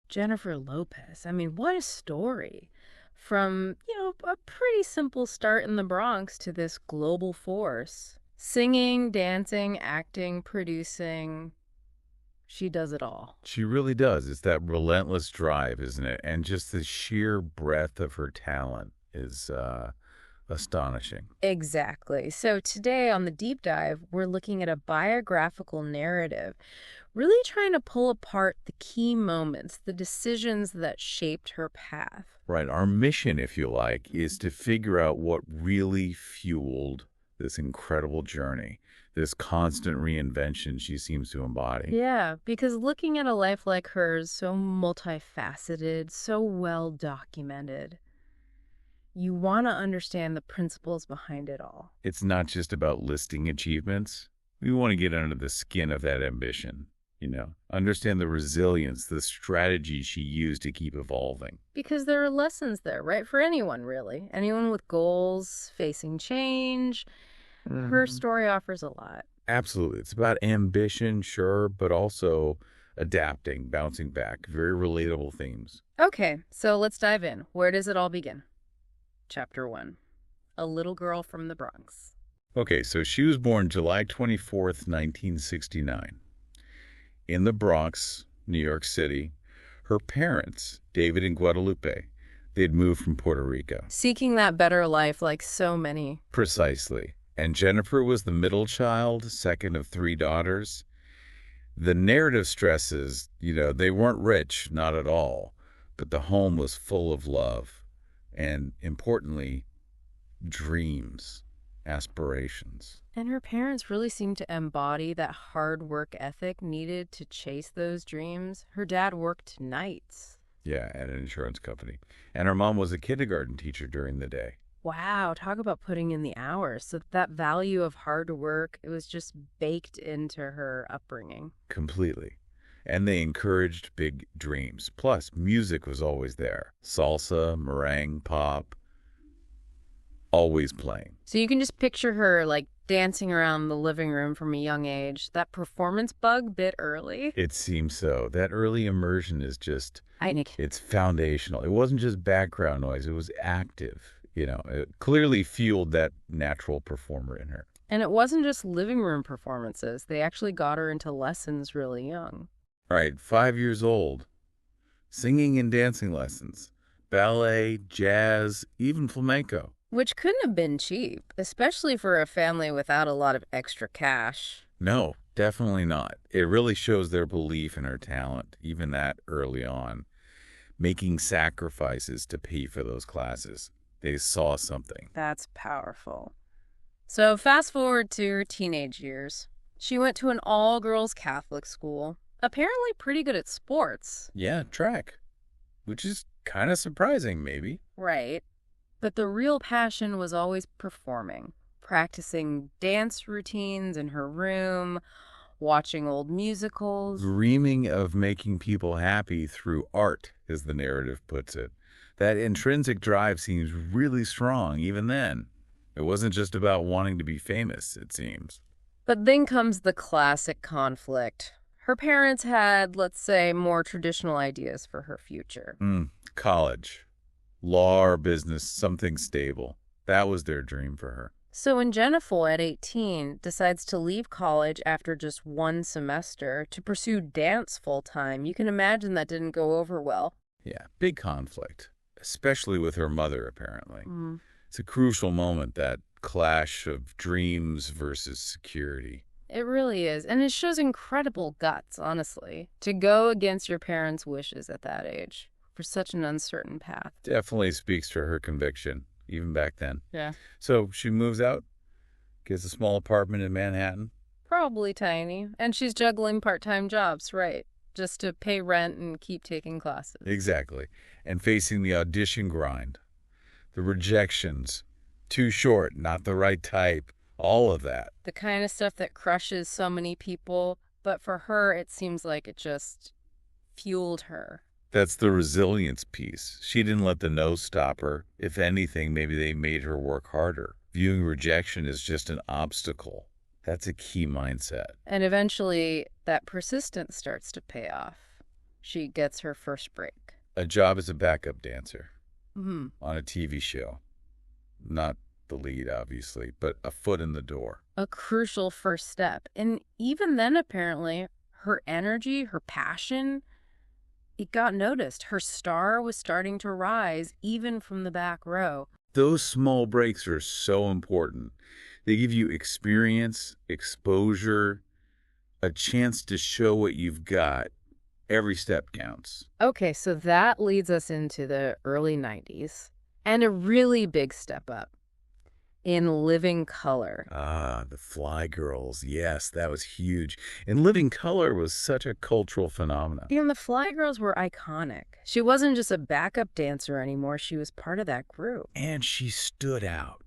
Jennifer Lopez. I mean, what a story. From, a pretty simple start in the Bronx to this global force. Singing, dancing, acting, producing. She does it all. She really does. It's that relentless drive, isn't it? And just the sheer breadth of her talent is astonishing. Exactly. So today on the deep dive, we're looking at a biographical narrative, really trying to pull apart the key moments, the decisions that shaped her path. Right. Our mission, if you like, is to figure out what really fueled this incredible journey, this constant reinvention she seems to embody. Yeah, because looking at a life like hers, so multifaceted, so well documented, you want to understand the principles behind it all. It's not just about listing achievements. We want to get under the skin of that ambition, understand the resilience, the strategy she used to keep evolving. Because there are lessons there, right? For anyone, really. Anyone with goals, facing change. Her story offers a lot. Absolutely. It's about ambition, sure, but also adapting, bouncing back. Very relatable themes. Okay, so let's dive in. Where does it all begin? Chapter 1. A little girl from the Bronx. Okay, so she was born July 24th, 1969. In the Bronx, New York City. Her parents, David and Guadalupe, they'd moved from Puerto Rico. Seeking that better life like so many. Precisely. And Jennifer was the middle child, second of three daughters. The narrative stresses, they weren't rich, not at all, but the home was full of love and, importantly, dreams, aspirations. And her parents really seemed to embody that hard work ethic needed to chase those dreams. Her dad worked nights. Yeah, at an insurance company. And her mom was a kindergarten teacher during the day. Wow, talk about putting in the hours. So that value of hard work, it was just baked into her upbringing. Completely. And they encouraged big dreams. Plus, music was always there. Salsa, meringue, pop, always playing. So you can just picture her like dancing around the living room from a young age. That performance bug bit early. It seems so. That early immersion is just, Nick. it's foundational. It wasn't just background noise. It was active. It clearly fueled that natural performer in her. And it wasn't just living room performances. They actually got her into lessons really young. All right, 5 years old. Singing and dancing lessons. Ballet, jazz, even flamenco. Which couldn't have been cheap, especially for a family without a lot of extra cash. No, definitely not. It really shows their belief in her talent, even that early on. Making sacrifices to pay for those classes. They saw something. That's powerful. So fast forward to her teenage years. She went to an all-girls Catholic school, apparently pretty good at sports. Yeah, track. Which is kind of surprising, maybe. Right. But the real passion was always performing, practicing dance routines in her room, watching old musicals. Dreaming of making people happy through art, as the narrative puts it. That intrinsic drive seems really strong even then. It wasn't just about wanting to be famous, it seems. But then comes the classic conflict. Her parents had, let's say, more traditional ideas for her future. College. Law or business, something stable. That was their dream for her. So when Jennifer, at 18, decides to leave college after just one semester to pursue dance full-time, you can imagine that didn't go over well. Yeah, big conflict. Especially with her mother, apparently. It's a crucial moment, that clash of dreams versus security. It really is. And it shows incredible guts, honestly, to go against your parents' wishes at that age for such an uncertain path. Definitely speaks to her conviction, even back then. Yeah. So she moves out, gets a small apartment in Manhattan. Probably tiny. And she's juggling part-time jobs, right? Just to pay rent and keep taking classes. Exactly. And facing the audition grind, the rejections, too short, not the right type, all of that. The kind of stuff that crushes so many people, but for her, it seems like it just fueled her. That's the resilience piece. She didn't let the no stop her. If anything, maybe they made her work harder. Viewing rejection as just an obstacle. That's a key mindset. And eventually, that persistence starts to pay off. she gets her first break. A job as a backup dancer Hmm. on a TV show. Not the lead, obviously, but a foot in the door. A crucial first step. And even then, apparently, her energy, her passion, it got noticed. Her star was starting to rise, even from the back row. Those small breaks are so important. They give you experience, exposure, a chance to show what you've got. Every step counts. Okay, so that leads us into the early 90s and a really big step up in living color. Ah, the Fly Girls. Yes, that was huge. And Living Color was such a cultural phenomenon. And the Fly Girls were iconic. She wasn't just a backup dancer anymore, she was part of that group. And she stood out.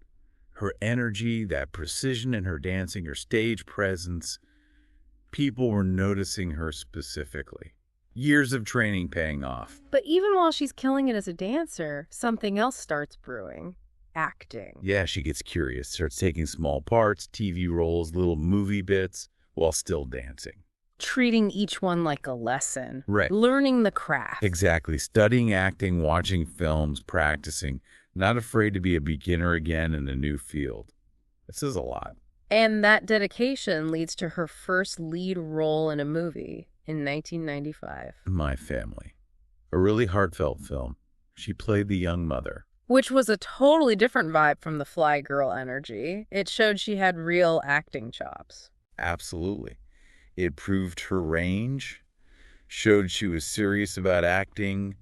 Her energy, that precision in her dancing, her stage presence, people were noticing her specifically. Years of training paying off. But even while she's killing it as a dancer, something else starts brewing. Acting. Yeah, she gets curious, starts taking small parts, TV roles, little movie bits, while still dancing. Treating each one like a lesson. Right. Learning the craft. Exactly. Studying acting, watching films, practicing, not afraid to be a beginner again in a new field. This is a lot. And that dedication leads to her first lead role in a movie in 1995. My Family. A really heartfelt film. She played the young mother. Which was a totally different vibe from the Fly Girl energy. It showed she had real acting chops. Absolutely. It proved her range, showed she was serious about acting,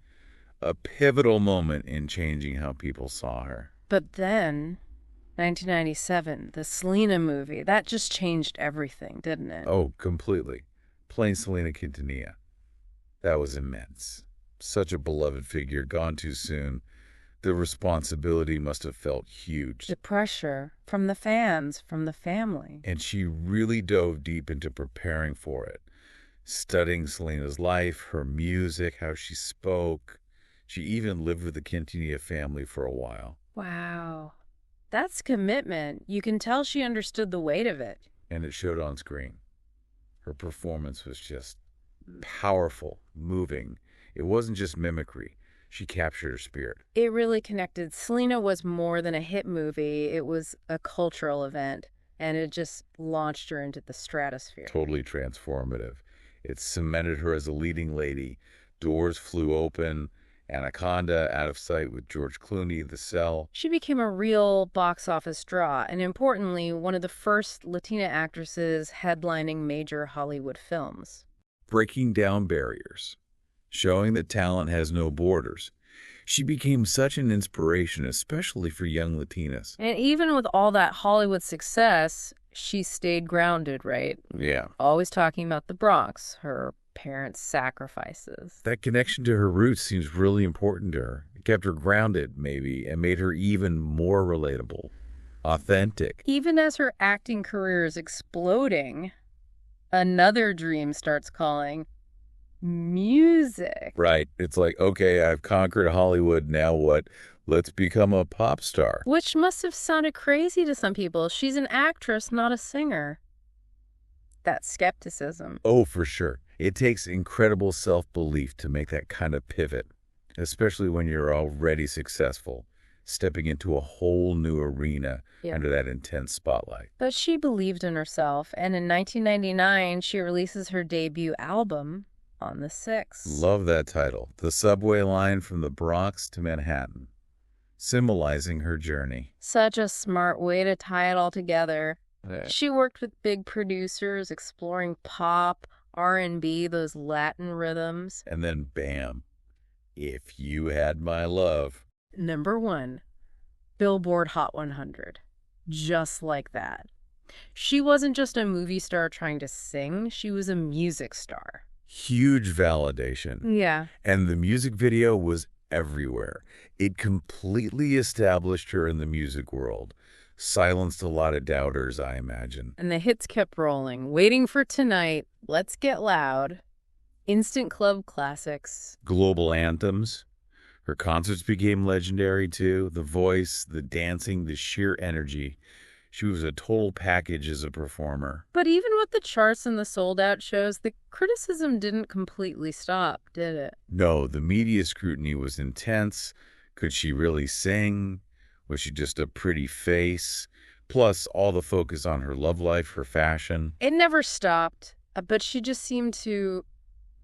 a pivotal moment in changing how people saw her. But then, 1997, the Selena movie, that just changed everything, didn't it? Oh, completely. Playing Selena Quintanilla. That was immense. Such a beloved figure, gone too soon. The responsibility must have felt huge. The pressure from the fans, from the family. And she really dove deep into preparing for it, studying Selena's life, her music, how she spoke. She even lived with the Quintanilla family for a while. Wow. That's commitment. You can tell she understood the weight of it. And it showed on screen. Her performance was just powerful, moving. It wasn't just mimicry. She captured her spirit. It really connected. Selena was more than a hit movie. It was a cultural event, and it just launched her into the stratosphere. Totally transformative. It cemented her as a leading lady. Doors flew open. Anaconda, Out of Sight with George Clooney, The Cell. She became a real box office draw, and importantly, one of the first Latina actresses headlining major Hollywood films. Breaking down barriers. Showing that talent has no borders. She became such an inspiration, especially for young Latinas. And even with all that Hollywood success, she stayed grounded, right? Yeah. Always talking about the Bronx, her parents' sacrifices. That connection to her roots seems really important to her. It kept her grounded, maybe, and made her even more relatable, authentic. Even as her acting career is exploding, another dream starts calling. Music. Right. It's like, okay, I've conquered Hollywood, now what? Let's become a pop star. Which must have sounded crazy to some people. She's an actress, not a singer. That skepticism. Oh, for sure. It takes incredible self-belief to make that kind of pivot, especially when you're already successful, stepping into a whole new arena under that intense spotlight. But she believed in herself, and in 1999, she releases her debut album, On the 6th. Love that title. The subway line from the Bronx to Manhattan, symbolizing her journey. Such a smart way to tie it all together. Yeah. She worked with big producers, exploring pop, R&B, those Latin rhythms. And then bam, If You Had My Love. #1, Billboard Hot 100. Just like that. She wasn't just a movie star trying to sing, she was a music star. Huge validation. Yeah. And the music video was everywhere. It completely established her in the music world. Silenced a lot of doubters, I imagine. And the hits kept rolling. Waiting for Tonight, Let's Get Loud, instant club classics. Global anthems. Her concerts became legendary too. The voice, the dancing, the sheer energy. She was a total package as a performer. But even with the charts and the sold-out shows, the criticism didn't completely stop, did it? No, the media scrutiny was intense. Could she really sing? Was she just a pretty face? Plus, all the focus on her love life, her fashion. It never stopped, but she just seemed to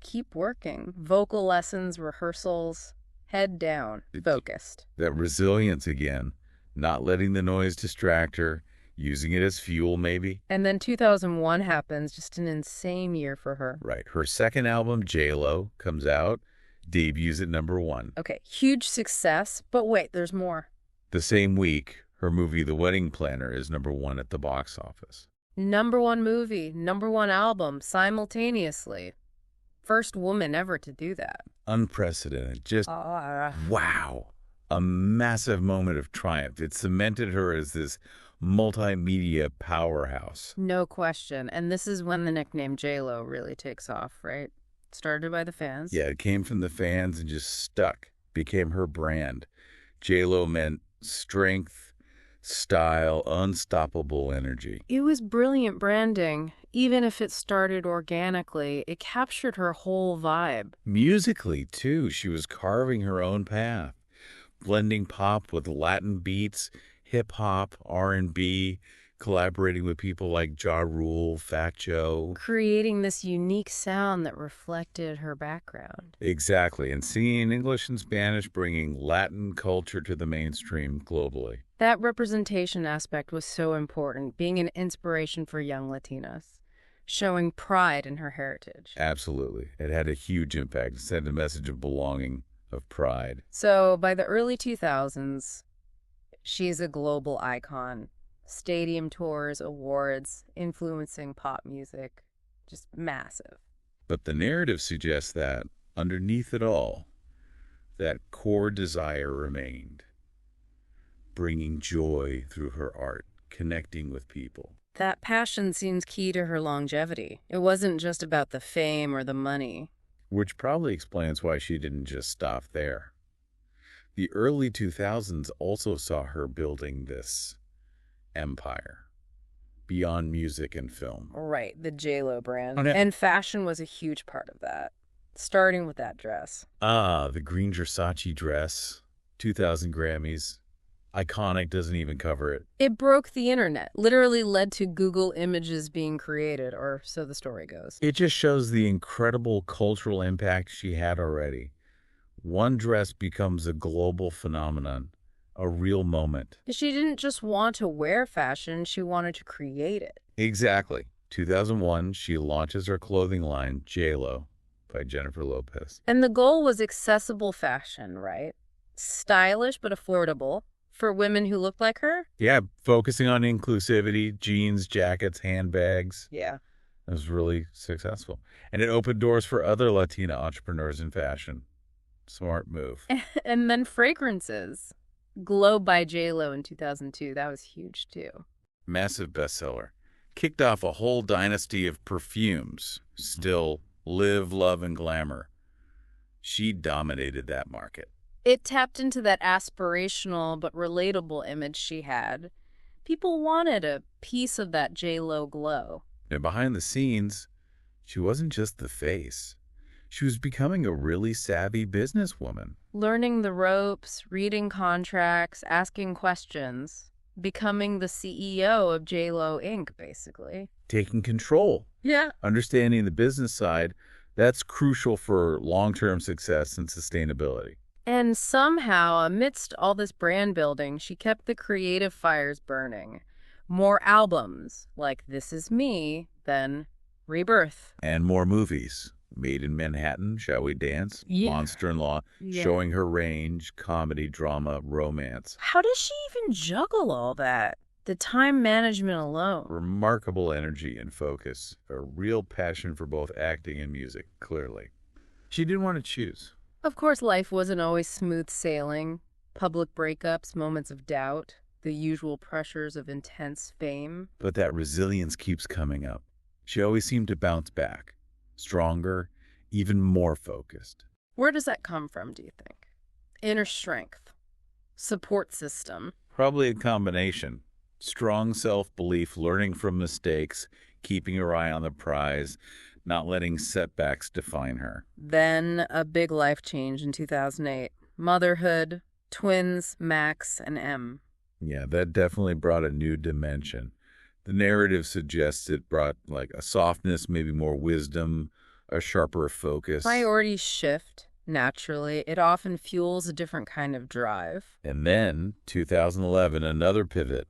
keep working. Vocal lessons, rehearsals, head down, focused. That resilience again, not letting the noise distract her, using it as fuel maybe. And then 2001 happens, just an insane year for her. Right. Her second album, J-Lo, comes out, debuts at #1. Okay, huge success, but wait, there's more. The same week, her movie The Wedding Planner is #1 at the box office. #1 movie, #1 album, simultaneously. First woman ever to do that. Unprecedented. Just, wow. A massive moment of triumph. It cemented her as this multimedia powerhouse. No question. And this is when the nickname J-Lo really takes off, right? Started by the fans. Yeah, it came from the fans and just stuck. Became her brand. J-Lo meant strength, style, unstoppable energy. It was brilliant branding. Even if it started organically, it captured her whole vibe. Musically, too, she was carving her own path, blending pop with Latin beats, hip-hop, R&B, collaborating with people like Ja Rule, Fat Joe. Creating this unique sound that reflected her background. Exactly, and singing in English and Spanish, bringing Latin culture to the mainstream globally. That representation aspect was so important, being an inspiration for young Latinas, showing pride in her heritage. Absolutely. It had a huge impact. It sent a message of belonging, of pride. So by the early 2000s, she's a global icon. Stadium tours, awards, influencing pop music. Just massive. But the narrative suggests that, underneath it all, that core desire remained, bringing joy through her art, connecting with people. That passion seems key to her longevity. It wasn't just about the fame or the money. Which probably explains why she didn't just stop there. The early 2000s also saw her building this empire beyond music and film. Right, the J-Lo brand. Okay. And fashion was a huge part of that, starting with that dress. The green Versace dress, 2000 Grammys. Iconic, doesn't even cover it. It broke the internet, literally led to Google images being created, or so the story goes. It just shows the incredible cultural impact she had already. One dress becomes a global phenomenon, a real moment. She didn't just want to wear fashion, she wanted to create it. Exactly. 2001, she launches her clothing line, J-Lo, by Jennifer Lopez. And the goal was accessible fashion, right? Stylish but affordable for women who looked like her. Yeah, focusing on inclusivity, jeans, jackets, handbags. Yeah. It was really successful. And it opened doors for other Latina entrepreneurs in fashion. Smart move. And then fragrances. Glow by J-Lo in 2002. That was huge, too. Massive bestseller. Kicked off a whole dynasty of perfumes. Still, live, love, and glamour. She dominated that market. It tapped into that aspirational but relatable image she had. People wanted a piece of that J-Lo glow. And behind the scenes, she wasn't just the face. She was becoming a really savvy businesswoman. Learning the ropes, reading contracts, asking questions, becoming the CEO of J-Lo Inc., basically. Taking control. Yeah. Understanding the business side, that's crucial for long-term success and sustainability. And somehow, amidst all this brand building, she kept the creative fires burning. More albums, like This Is Me, then Rebirth. And more movies. Made in Manhattan, Shall We Dance? Yeah. Monster-in-Law, Yeah. showing her range, comedy, drama, romance. How does she even juggle all that? The time management alone. Remarkable energy and focus. A real passion for both acting and music, clearly. She didn't want to choose. Of course, life wasn't always smooth sailing. Public breakups, moments of doubt, the usual pressures of intense fame. But that resilience keeps coming up. She always seemed to bounce back. Stronger, even more focused. Where does that come from, do you think? Inner strength, support system. Probably a combination. Strong self-belief, learning from mistakes, keeping her eye on the prize, not letting setbacks define her. Then a big life change in 2008. Motherhood, twins, Max and M. Yeah, that definitely brought a new dimension. The narrative suggests it brought like a softness, maybe more wisdom, a sharper focus. Priorities shift, naturally. It often fuels a different kind of drive. And then, 2011, another pivot,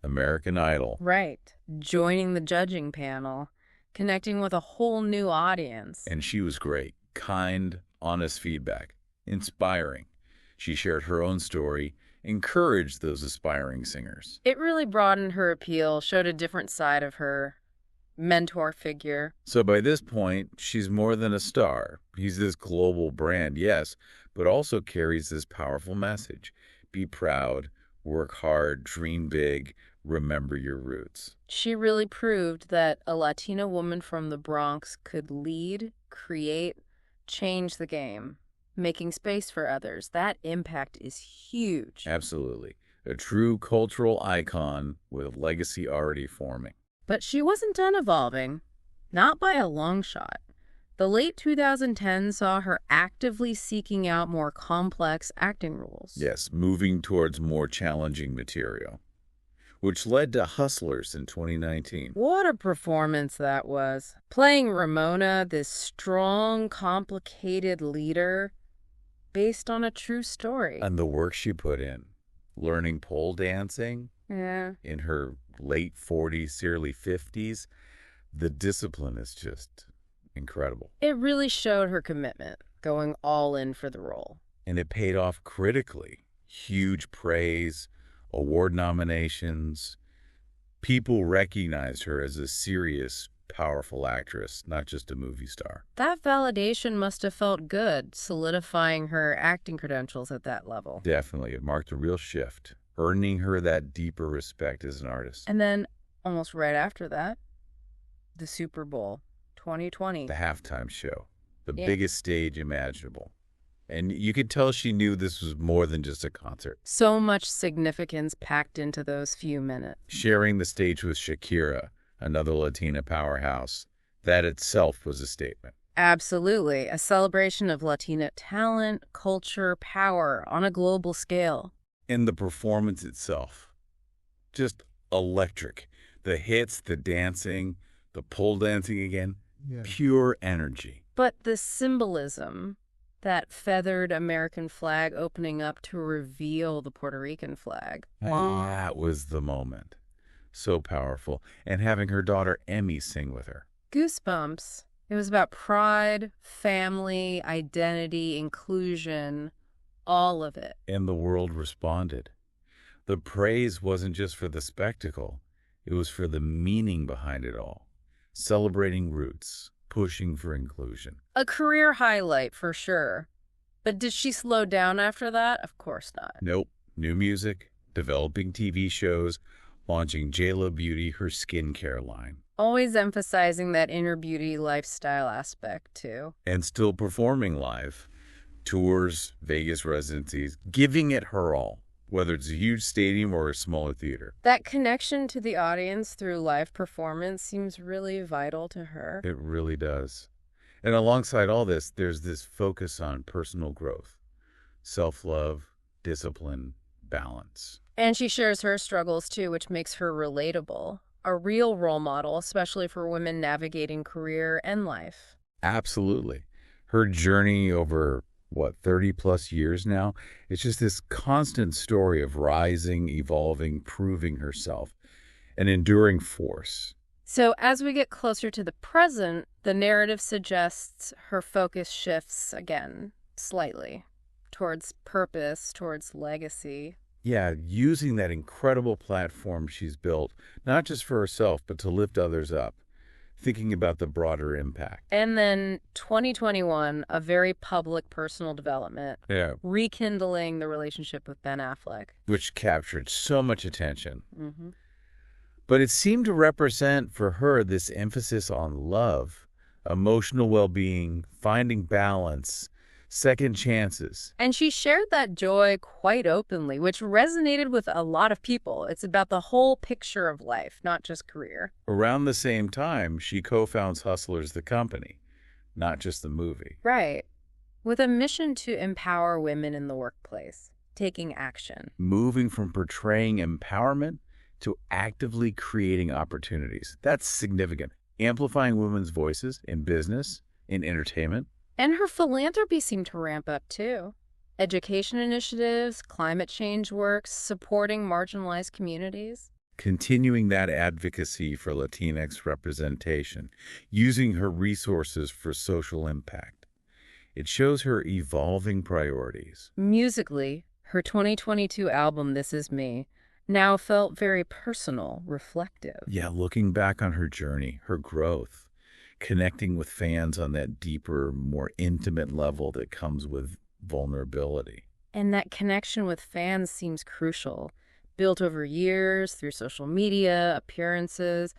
American Idol. Right. Joining the judging panel, connecting with a whole new audience. And she was great. Kind, honest feedback. Inspiring. She shared her own story, encouraged those aspiring singers. It really broadened her appeal, showed a different side of her. Mentor figure. So by this point, she's more than a star. He's this global brand, yes, but also carries this powerful message. Be proud, work hard, dream big, remember your roots. She really proved that a Latina woman from the Bronx could lead, create, change the game, making space for others. That impact is huge. Absolutely. A true cultural icon with a legacy already forming. But she wasn't done evolving. Not by a long shot. The late 2010s saw her actively seeking out more complex acting roles. Yes, moving towards more challenging material, which led to Hustlers in 2019. What a performance that was. Playing Ramona, this strong, complicated leader, based on a true story. And the work she put in, learning pole dancing Yeah. in her late 40s, early 50s, the discipline is just incredible. It really showed her commitment, going all in for the role. And it paid off critically. Huge praise, award nominations. People recognized her as a serious, powerful actress, not just a movie star. That validation must have felt good, solidifying her acting credentials at that level. Definitely, it marked a real shift, earning her that deeper respect as an artist. And then, almost right after that, the Super Bowl 2020. The halftime show, the Yeah. biggest stage imaginable. And you could tell she knew this was more than just a concert. So much significance packed into those few minutes. Sharing the stage with Shakira, another Latina powerhouse, that itself was a statement. Absolutely. A celebration of Latina talent, culture, power on a global scale. And the performance itself, just electric. The hits, the dancing, the pole dancing again, pure energy. But the symbolism, that feathered American flag opening up to reveal the Puerto Rican flag. That was the moment. So powerful. And having her daughter Emmy sing with her. Goosebumps. It was about pride, family, identity, inclusion, all of it. And the world responded. The praise wasn't just for the spectacle. It was for the meaning behind it all. Celebrating roots, pushing for inclusion. A career highlight for sure. But did she slow down after that? Of course not. Nope. New music, developing TV shows, launching JLo Beauty, her skincare line. Always emphasizing that inner beauty lifestyle aspect too. And still performing live. Tours, Vegas residencies, giving it her all, whether it's a huge stadium or a smaller theater. That connection to the audience through live performance seems really vital to her. It really does. And alongside all this, there's this focus on personal growth, self-love, discipline, balance. And she shares her struggles too, which makes her relatable. A real role model, especially for women navigating career and life. Absolutely. Her journey over, 30 plus years now, it's just this constant story of rising, evolving, proving herself, an enduring force. So as we get closer to the present, the narrative suggests her focus shifts again, slightly, towards purpose, towards legacy. Yeah, using that incredible platform she's built, not just for herself, but to lift others up, thinking about the broader impact. And then 2021, a very public personal development, Yeah. rekindling the relationship with Ben Affleck. Which captured so much attention. Mm-hmm. But it seemed to represent for her this emphasis on love, emotional well-being, finding balance, second chances. And she shared that joy quite openly, which resonated with a lot of people. It's about the whole picture of life, not just career. Around the same time, she co-founds Hustlers, the company, not just the movie. Right. With a mission to empower women in the workplace, taking action. Moving from portraying empowerment to actively creating opportunities. That's significant. Amplifying women's voices in business, in entertainment. And her philanthropy seemed to ramp up too. Education initiatives, climate change work, supporting marginalized communities. Continuing that advocacy for Latinx representation, using her resources for social impact. It shows her evolving priorities. Musically, her 2022 album, This Is Me, now felt very personal, reflective. Yeah, looking back on her journey, her growth, connecting with fans on that deeper, more intimate level that comes with vulnerability. And that connection with fans seems crucial. Built over years through social media, appearances,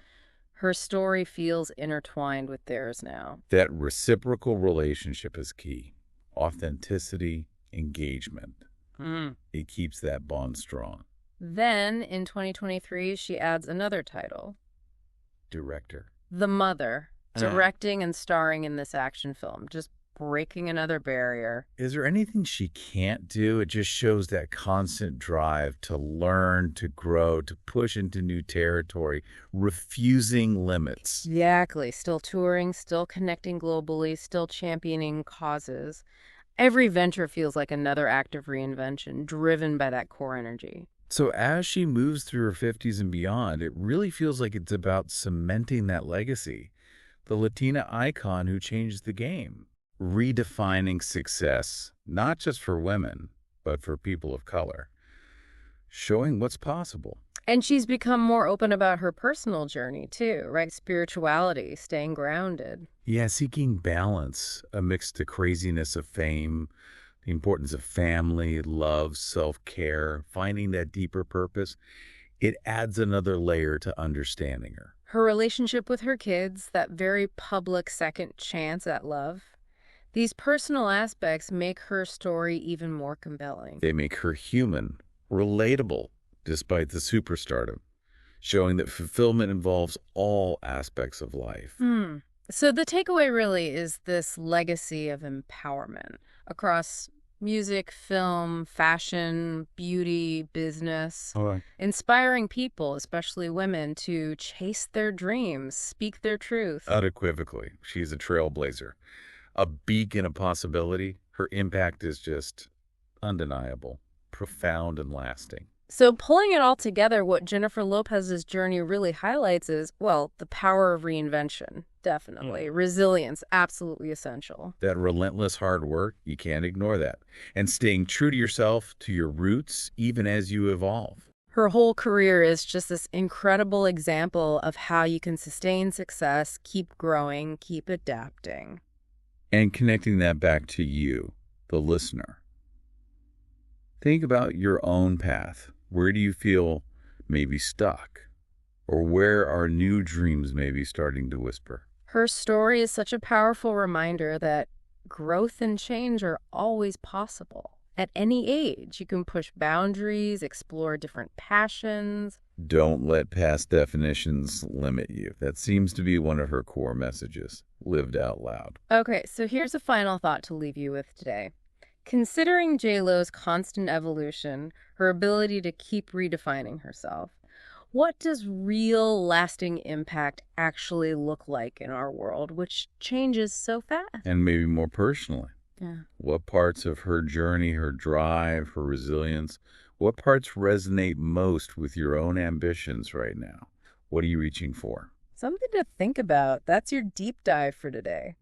her story feels intertwined with theirs now. That reciprocal relationship is key. Authenticity, engagement. It keeps that bond strong. Then, in 2023, she adds another title. Director. The Mother, directing and starring in this action film, just breaking another barrier. Is there anything she can't do? It just shows that constant drive to learn, to grow, to push into new territory, refusing limits. Exactly. Still touring, still connecting globally, still championing causes. Every venture feels like another act of reinvention, driven by that core energy. So as she moves through her 50s and beyond, it really feels like it's about cementing that legacy. The Latina icon who changed the game. Redefining success, not just for women, but for people of color. Showing what's possible. And she's become more open about her personal journey, too, right? Spirituality, staying grounded. Yeah, seeking balance amidst the craziness of fame, the importance of family, love, self-care, finding that deeper purpose. It adds another layer to understanding her. Her relationship with her kids, that very public second chance at love. These personal aspects make her story even more compelling. They make her human, relatable, despite the superstardom, showing that fulfillment involves all aspects of life. So the takeaway really is this legacy of empowerment across music, film, fashion, beauty, business, inspiring people, especially women, to chase their dreams, speak their truth. Unequivocally, she's a trailblazer. A beacon of possibility. Her impact is just undeniable, profound, and lasting. So pulling it all together, what Jennifer Lopez's journey really highlights is, well, the power of reinvention, definitely. Resilience, absolutely essential. That relentless hard work, you can't ignore that. And staying true to yourself, to your roots, even as you evolve. Her whole career is just this incredible example of how you can sustain success, keep growing, keep adapting. And connecting that back to you, the listener. Think about your own path. Where do you feel maybe stuck? Or where are new dreams maybe starting to whisper? Her story is such a powerful reminder that growth and change are always possible. At any age, you can push boundaries, explore different passions. Don't let past definitions limit you. That seems to be one of her core messages, lived out loud. Okay, so here's a final thought to leave you with today. Considering J-Lo's constant evolution, her ability to keep redefining herself, what does real lasting impact actually look like in our world, which changes so fast? And maybe more personally. Yeah. What parts of her journey, her drive, her resilience, what parts resonate most with your own ambitions right now? What are you reaching for? Something to think about. That's your deep dive for today.